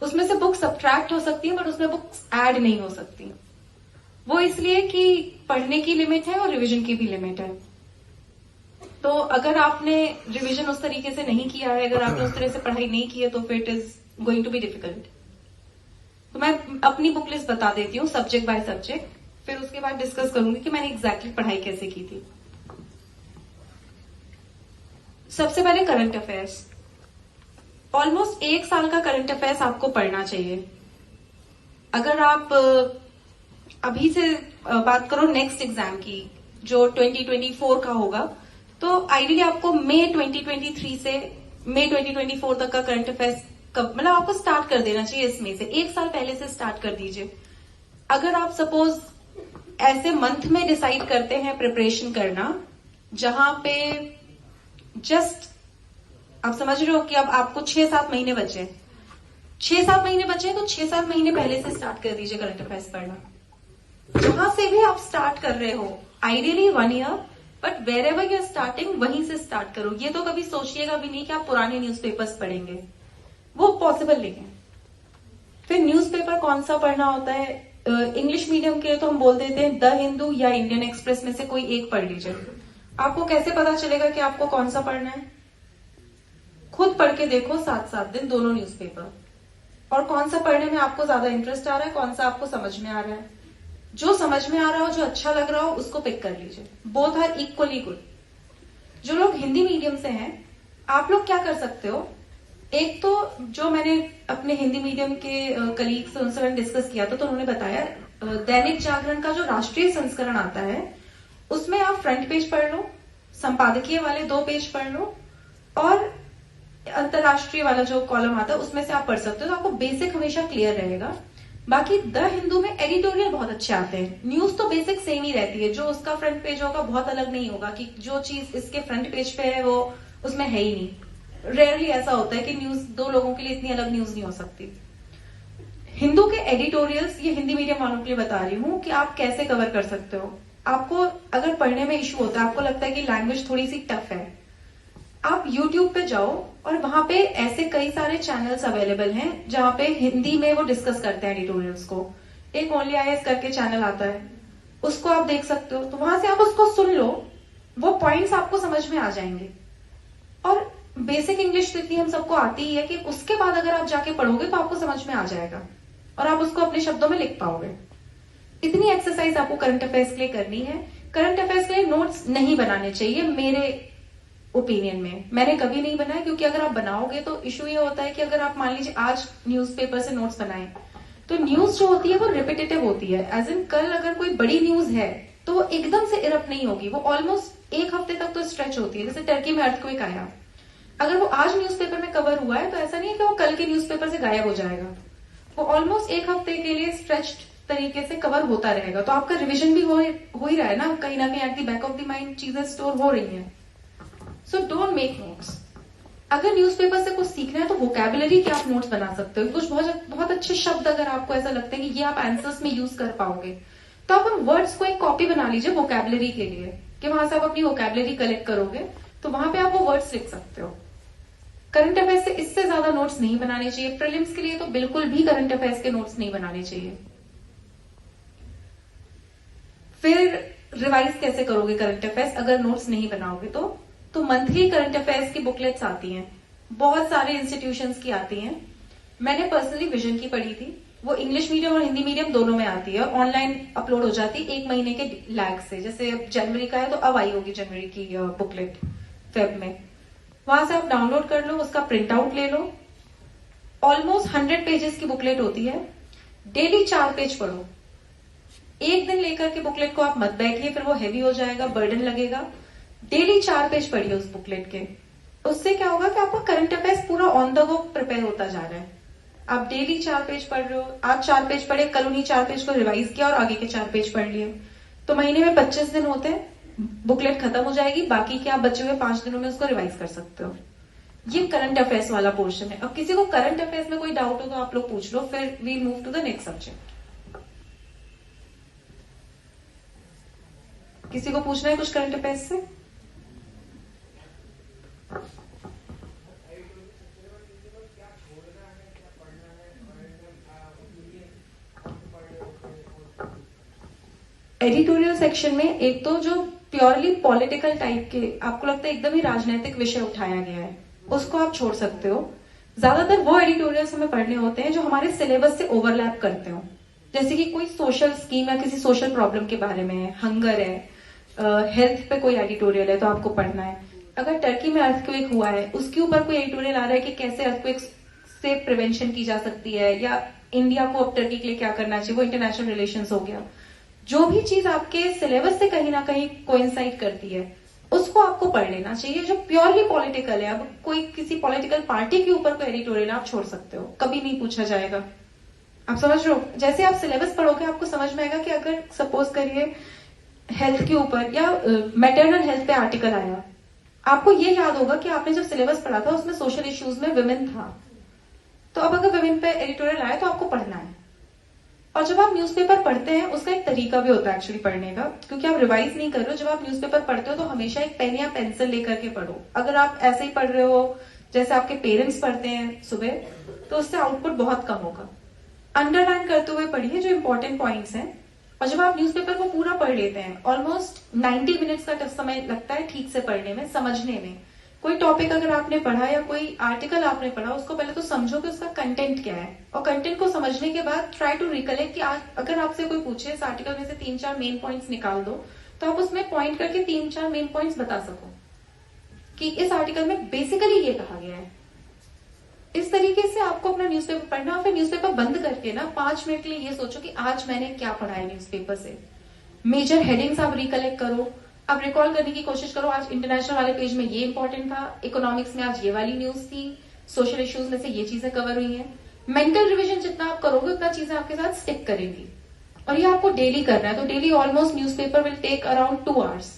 उसमें से book subtract हो सकती है बट उसमें बुक्स ऐड नहीं हो सकती। वो इसलिए कि पढ़ने की लिमिट है और रिवीजन की भी लिमिट है। तो अगर आपने रिवीजन उस तरीके से नहीं किया है, अगर आपने उस तरह से पढ़ाई नहीं की है, तो फिर it is going to be difficult. तो मैं अपनी बुक लिस्ट बता देती हूँ सब्जेक्ट बाय सब्जेक्ट, फिर उसके बाद डिस्कस करूंगी कि मैंने एग्जैक्टली पढ़ाई कैसे की थी। सबसे पहले करंट अफेयर्स। ऑलमोस्ट 1 साल का करंट अफेयर्स आपको पढ़ना चाहिए। अगर आप अभी से बात करो नेक्स्ट एग्जाम की, जो 2024 का होगा, तो आइडियली आपको मई 2023 से मई 2024 तक का करंट अफेयर्स मतलब आपको स्टार्ट कर देना चाहिए। इसमें से 1 साल पहले से स्टार्ट कर दीजिए। अगर आप सपोज ऐसे मंथ में डिसाइड करते हैं प्रिपरेशन करना, जहां पे जस्ट आप समझ रहे हो कि अब आपको 6-7 महीने बचे, 6-7 महीने बचे, तो 6-7 महीने पहले से स्टार्ट कर दीजिए करंट अफेयर्स पढ़ना। जहां से भी आप स्टार्ट कर रहे हो, ideally 1 year, but wherever you're starting वहीं से स्टार्ट करो। ये तो कभी सोचिएगा भी नहीं कि आप पुराने न्यूज़पेपर्स पढ़ेंगे, वो पॉसिबल नहीं है। फिर न्यूज़पेपर कौन सा पढ़ना होता है? इंग्लिश मीडियम के तो हम बोल देते हैं द हिंदू या इंडियन एक्सप्रेस में से कोई एक पढ़ लीजिए। आपको कैसे पता चलेगा कि आपको कौन सा पढ़ना है? खुद पढ़ के देखो 7-7 दिन दोनों न्यूज़पेपर, और कौन सा पढ़ने में आपको ज्यादा इंटरेस्ट आ रहा है, कौन सा आपको समझ में आ रहा है। जो समझ में आ रहा हो, जो अच्छा लग रहा हो, उसको पिक कर लीजिए। Both are equally good. जो लोग हिंदी मीडियम से हैं, आप लोग क्या कर सकते हो, एक तो जो मैंने अपने हिंदी मीडियम के कलीग से, उनसे मैंने डिस्कस किया था, तो उन्होंने बताया दैनिक जागरण का जो राष्ट्रीय संस्करण आता है, उसमें आप फ्रंट पेज पढ़ लो, संपादकीय वाले 2 पेज पढ़ लो, और अंतरराष्ट्रीय वाला जो कॉलम आता है उसमें से आप पढ़ सकते हो। तो आपको बेसिक हमेशा क्लियर रहेगा। बाकी द हिंदू में एडिटोरियल बहुत अच्छे आते हैं। न्यूज तो बेसिक सेम ही रहती है, जो उसका फ्रंट पेज होगा बहुत अलग नहीं होगा कि जो चीज इसके फ्रंट पेज पे है वो उसमें है ही नहीं। रेयरली ऐसा होता है कि न्यूज 2 लोगों के लिए इतनी अलग न्यूज नहीं हो सकती। हिंदू के एडिटोरियल्स, ये हिंदी मीडियम वालों के लिए बता रही हूँ कि आप कैसे कवर कर सकते हो। आपको अगर पढ़ने में इश्यू होता है, आपको लगता है कि लैंग्वेज थोड़ी सी टफ है, आप YouTube पे जाओ और वहां पे ऐसे कई सारे चैनल्स अवेलेबल हैं जहां पे हिंदी में वो डिस्कस करते हैं एडिटोरियल्स को। एक ओनली आईएएस करके चैनल आता है, उसको आप देख सकते हो। तो वहां से आप उसको सुन लो, वो पॉइंट्स आपको समझ में आ जाएंगे। और बेसिक इंग्लिश तो इतनी हम सबको आती ही है कि उसके बाद अगर आप जाके पढ़ोगे तो आपको समझ में आ जाएगा और आप उसको अपने शब्दों में लिख पाओगे। इतनी एक्सरसाइज आपको करंट अफेयर्स के लिए करनी है। करंट अफेयर्स के लिए नोट्स नहीं बनाने चाहिए मेरे ओपिनियन में। मैंने कभी नहीं बनाया, क्योंकि अगर आप बनाओगे तो इशू ये होता है कि अगर आप मान लीजिए आज न्यूज़पेपर से नोट्स बनाए, तो न्यूज जो होती है वो रिपीटेटिव होती है। एज इन कल अगर कोई बड़ी न्यूज है तो वो एकदम से इरप्ट नहीं होगी, वो ऑलमोस्ट 1 हफ्ते तक तो स्ट्रेच होती है। जैसे टर्की में अर्थक्वेक आया, अगर वो आज न्यूज़पेपर में कवर हुआ है तो ऐसा नहीं है कि वो कल के न्यूज़पेपर से गायब हो जाएगा। वो ऑलमोस्ट 1 हफ्ते के लिए स्ट्रेच्ड तरीके से कवर होता रहेगा। तो आपका रिविजन भी हो ही रहा है ना कहीं at the back of the mind चीजें स्टोर हो रही हैं। So don't make notes. अगर न्यूज़पेपर से कुछ सीखना है तो वोकैबुलरी के आप नोट्स बना सकते हो। कुछ बहुत अच्छे शब्द अगर आपको ऐसा लगता है कि ये आप आंसर्स में यूज कर पाओगे, तो आप उन वर्ड्स को एक कॉपी बना लीजिए वोकैबुलरी के लिए, कि वहां से आप अपनी वोकैबुलरी कलेक्ट करोगे तो वहां पे आप वो वर्ड्स लिख सकते हो। करंट अफेयर्स से इससे ज्यादा नोट्स नहीं बनाने चाहिए। प्रीलिम्स के लिए तो बिल्कुल भी करंट अफेयर्स के नोट्स नहीं बनाने चाहिए। फिर रिवाइज कैसे करोगे करंट अफेयर्स अगर नोट्स नहीं बनाओगे? तो मंथली करंट अफेयर्स की बुकलेट्स आती हैं, बहुत सारे इंस्टीट्यूशंस की आती हैं। मैंने पर्सनली विजन की पढ़ी थी, वो इंग्लिश मीडियम और हिंदी मीडियम दोनों में आती है, ऑनलाइन अपलोड हो जाती है 1 महीने के लैग से। जैसे अब जनवरी का है तो अब आई होगी जनवरी की बुकलेट फेब में। वहां से आप डाउनलोड कर लो, उसका प्रिंट आउट ले लो। ऑलमोस्ट 100 पेजेस की बुकलेट होती है। डेली 4 पेज पढ़ो। एक दिन लेकर के बुकलेट को आप मत बैठिए, फिर वो हैवी हो जाएगा, बर्डन लगेगा। डेली 4 पेज पढ़िए उस बुकलेट के। उससे क्या होगा कि आपका करंट अफेयर्स पूरा ऑन द गो प्रिपेयर होता जा रहा है। आप डेली 4 पेज पढ़ रहे हो, आज 4 पेज पढ़े, कल उन्हीं 4 पेज को रिवाइज किया और आगे के 4 पेज पढ़ लिए, तो महीने में 25 दिन होते हैं, बुकलेट खत्म हो जाएगी। बाकी के आप बचे हुए 5 दिनों में उसको रिवाइज कर सकते हो। ये करंट अफेयर्स वाला पोर्शन है। अब किसी को करंट अफेयर्स में कोई डाउट हो तो आप लोग पूछ लो, फिर we move to the next subject. किसी को पूछना है कुछ करंट अफेयर्स से? एडिटोरियल सेक्शन में एक तो जो प्योरली पॉलिटिकल टाइप के आपको लगता है एकदम ही राजनीतिक विषय उठाया गया है, उसको आप छोड़ सकते हो। ज्यादातर वो एडिटोरियल्स हमें पढ़ने होते हैं जो हमारे सिलेबस से ओवरलैप करते हो, जैसे कि कोई सोशल स्कीम या किसी सोशल प्रॉब्लम के बारे में है, हंगर है, हेल्थ पे कोई एडिटोरियल है तो आपको पढ़ना है। अगर टर्की में अर्थक्वेक हुआ है उसके ऊपर कोई एडिटोरियल आ रहा है कि कैसे अर्थक्वेक से प्रिवेंशन की जा सकती है, या इंडिया को अब टर्की के लिए क्या करना चाहिए, वो इंटरनेशनल रिलेशंस हो गया। जो भी चीज आपके सिलेबस से कहीं ना कहीं कोइंसाइड करती है उसको आपको पढ़ लेना चाहिए। जो प्योरली पॉलिटिकल है, अब कोई किसी पॉलिटिकल पार्टी के ऊपर कोई एडिटोरियल आप छोड़ सकते हो, कभी नहीं पूछा जाएगा। आप समझ रहे हो? जैसे आप सिलेबस पढ़ोगे आपको समझ में आएगा कि अगर सपोज करिए हेल्थ के ऊपर या मैटरनल हेल्थ पे आर्टिकल आया, आपको ये याद होगा कि आपने जब सिलेबस पढ़ा था उसमें सोशल इश्यूज में विमेन था, तो अब अगर विमेन पे एडिटोरियल आया तो आपको पढ़ना है। और जब आप न्यूज़पेपर पढ़ते हैं उसका एक तरीका भी होता है एक्चुअली पढ़ने का, क्योंकि आप रिवाइज नहीं कर रहे हो। जब आप न्यूज़पेपर पढ़ते हो तो हमेशा एक पेन या पेंसिल लेकर के पढ़ो। अगर आप ऐसे ही पढ़ रहे हो जैसे आपके पेरेंट्स पढ़ते हैं सुबह, तो उससे आउटपुट बहुत कम होगा। अंडरलाइन करते हुए पढ़िए जो इंपॉर्टेंट पॉइंट्स हैं। और जब आप न्यूज़पेपर को पूरा पढ़ लेते हैं, ऑलमोस्ट 90 मिनट्स का समय लगता है ठीक से पढ़ने में, समझने में। कोई टॉपिक अगर आपने पढ़ा या कोई आर्टिकल आपने पढ़ा, उसको पहले तो समझो कि उसका कंटेंट क्या है, और कंटेंट को समझने के बाद ट्राई टू रिकलेक्ट कि आज अगर आपसे कोई पूछे इस आर्टिकल में से 3-4 मेन पॉइंट्स निकाल दो, तो आप उसमें पॉइंट करके 3-4 मेन पॉइंट्स बता सको कि इस आर्टिकल में बेसिकली ये कहा गया है। इस तरीके से आपको अपना न्यूज़पेपर पढ़ना, और फिर न्यूज़पेपर बंद करके ना 5 मिनट के लिए ये सोचो कि आज मैंने क्या पढ़ा है न्यूज़पेपर से। मेजर हेडिंग्स आप रिकलेक्ट करो, आप रिकॉल करने की कोशिश करो, आज इंटरनेशनल वाले पेज में ये इंपॉर्टेंट था, इकोनॉमिक्स में आज ये वाली न्यूज थी, सोशल इश्यूज में से ये चीजें कवर हुई हैं। मेंटल रिविजन जितना आप करोगे उतना चीजें आपके साथ स्टिक करेंगी। और ये आपको डेली करना है, तो daily almost newspaper will take around 2 hours,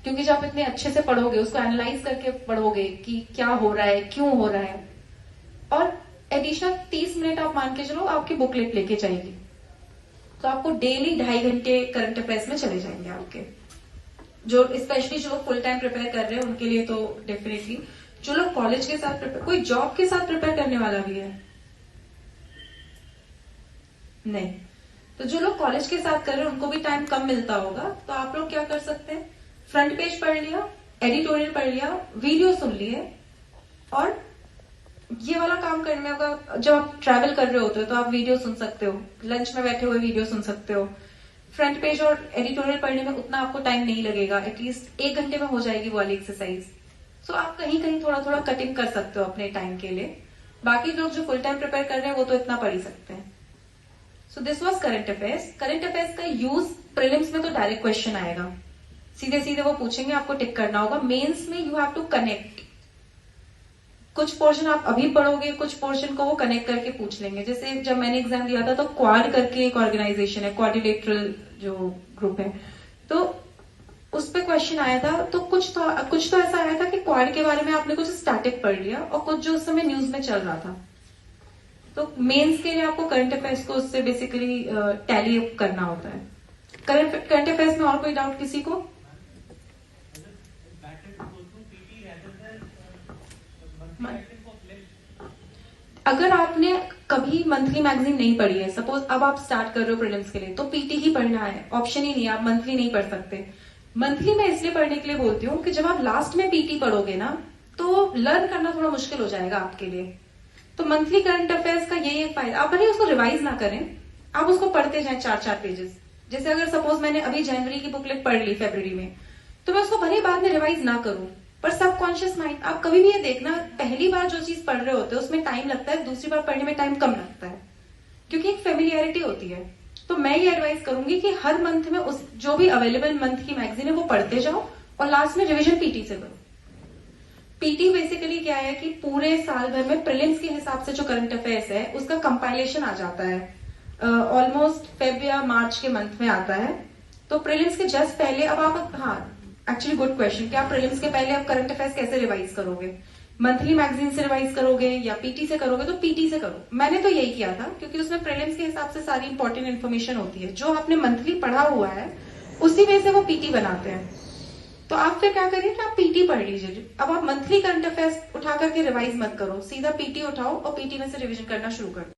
क्योंकि जब आप इतने अच्छे से पढ़ोगे, उसको एनालाइज करके पढ़ोगे कि क्या हो रहा है, क्यों हो रहा है। और एडिशनल 30 मिनट आप मान के चलो आपकी बुकलेट लेके जाएगी, तो आपको डेली 2.5 घंटे करंट अफेयर्स में चले जाएंगे आपके। जो स्पेशली जो फुल टाइम प्रिपेयर कर रहे हैं उनके लिए तो डेफिनेटली, जो लोग कॉलेज के साथ प्रिपेयर, कोई जॉब के साथ प्रिपेयर करने वाला भी है नहीं, तो जो लोग कॉलेज के साथ कर रहे हैं उनको भी टाइम कम मिलता होगा, तो आप लोग क्या कर सकते हैं, फ्रंट पेज पढ़ लिया, एडिटोरियल पढ़ लिया, वीडियो सुन लिए, और ये वाला काम करने में होगा। जब आप ट्रैवल कर रहे होते हो तो आप वीडियो सुन सकते हो, लंच में बैठे हुए वीडियो सुन सकते हो। फ्रंट पेज और एडिटोरियल पढ़ने में उतना आपको टाइम नहीं लगेगा, एटलीस्ट 1 घंटे में हो जाएगी वो वाली एक्सरसाइज। सो आप कहीं कहीं थोड़ा थोड़ा कटिंग कर सकते हो अपने टाइम के लिए। बाकी लोग जो फुल टाइम प्रिपेयर कर रहे हैं वो तो इतना पढ़ ही सकते हैं। So this was current affairs. Current affairs का यूज प्रीलिम्स में तो डायरेक्ट क्वेश्चन आएगा, सीधे सीधे वो पूछेंगे, आपको टिक करना होगा। मेंस में यू हैव टू कनेक्ट, कुछ पोर्शन आप अभी पढ़ोगे, कुछ पोर्शन को वो कनेक्ट करके पूछ लेंगे। जैसे जब मैंने एग्जाम दिया था तो क्वाड करके एक ऑर्गेनाइजेशन है, क्वाड्रिलेटरल जो ग्रुप है, तो उस पे क्वेश्चन आया था। तो कुछ तो ऐसा आया था कि क्वाड के बारे में आपने कुछ स्टैटिक पढ़ लिया, और कुछ जो उस समय न्यूज में चल रहा था। तो मेंस के लिए आपको करंट अफेयर्स को उससे बेसिकली टैली अप करना होता है। करंट अफेयर्स में और कोई डाउट किसी को? अगर आपने कभी मंथली मैगजीन नहीं पढ़ी है, सपोज अब आप स्टार्ट कर रहे हो प्रीलिम्स के लिए, तो पीटी ही पढ़ना है, ऑप्शन ही नहीं है, आप मंथली नहीं पढ़ सकते। मंथली मैं इसलिए पढ़ने के लिए बोलती हूँ कि जब आप लास्ट में पीटी पढ़ोगे ना, तो लर्न करना थोड़ा मुश्किल हो जाएगा आपके लिए। तो मंथली करंट अफेयर्स का यही एक फायदा, आप भले उसको रिवाइज ना करें, आप उसको पढ़ते जाए 4-4 पेजेस। जैसे अगर सपोज मैंने अभी जनवरी की बुकलेट पढ़ ली फरवरी में, तो मैं उसको भले बाद में रिवाइज ना करूं, पर सबकॉन्शियस माइंड, आप कभी भी ये देखना, पहली बार जो चीज पढ़ रहे होते हैं उसमें टाइम लगता है, दूसरी बार पढ़ने में टाइम कम लगता है, क्योंकि एक फेमिलियरिटी होती है। तो मैं ये एडवाइस करूंगी कि हर मंथ में उस जो भी अवेलेबल मंथ की मैगजीन है वो पढ़ते जाओ, और लास्ट में रिविजन पीटी से करो। पीटी बेसिकली क्या है कि पूरे साल भर में प्रीलिम्स के हिसाब से जो करंट अफेयर्स है उसका कंपाइलेशन आ जाता है, ऑलमोस्ट फेब या मार्च के मंथ में आता है। तो प्रीलिम्स के जस्ट पहले, अब आप, हाँ एक्चुअली गुड क्वेश्चन, कि आप प्रीलिम्स के पहले आप करंट अफेयर्स कैसे रिवाइज करोगे, मंथली मैगजीन से रिवाइज करोगे या पीटी से करोगे? तो पीटी से करो। मैंने तो यही किया था, क्योंकि उसमें प्रीलिम्स के हिसाब से सारी इंपॉर्टेंट इन्फॉर्मेशन होती है, जो आपने मंथली पढ़ा हुआ है उसी में से वो पीटी बनाते हैं। तो आप फिर क्या करिए कि आप पीटी पढ़ लीजिए। अब आप मंथली करंट अफेयर्स उठा करके रिवाइज मत करो, सीधा पीटी उठाओ और पीटी में से रिविजन करना शुरू कर दो।